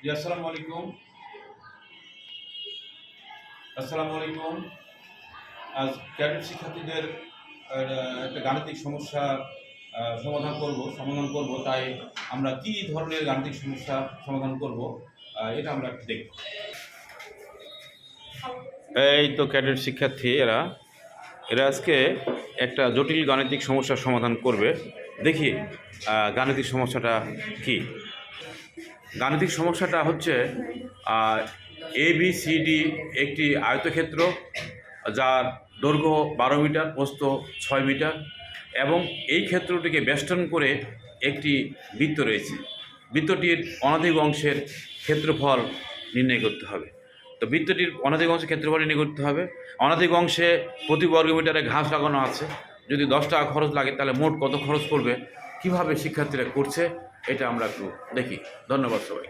জি, আসসালামু আলাইকুম। আজ ক্যাডেট শিক্ষার্থীদের একটা গাণিতিক সমস্যা সমাধান করব। তাই আমরা কি ধরনের গাণিতিক সমস্যা সমাধান করব এটা আমরা একটু দেখব। এই তো ক্যাডেট শিক্ষার্থী এরা এরা আজকে একটা জটিল গাণিতিক সমস্যার সমাধান করবে। দেখি গাণিতিক সমস্যাটা কি। গাণিতিক সমস্যাটা হচ্ছে ABCD একটি আয়তক্ষেত্র, যার দৈর্ঘ্য 12 মিটার, প্রস্থ 6 মিটার এবং এই ক্ষেত্রটিকে বেষ্টন করে একটি বৃত্ত রয়েছে। বৃত্তটির অনধিক অংশের ক্ষেত্রফল নির্ণয় করতে হবে। তো বৃত্তটির অনধিক অংশের ক্ষেত্রফল নির্ণয় করতে হবে। অনধিক অংশে প্রতি বর্গমিটারে ঘাস লাগানো আছে। যদি 10 টাকা খরচ লাগে তাহলে মোট কত খরচ পড়বে, কিভাবে শিক্ষার্থীরা করছে এটা আমরা একটু দেখি। ধন্যবাদ সবাই।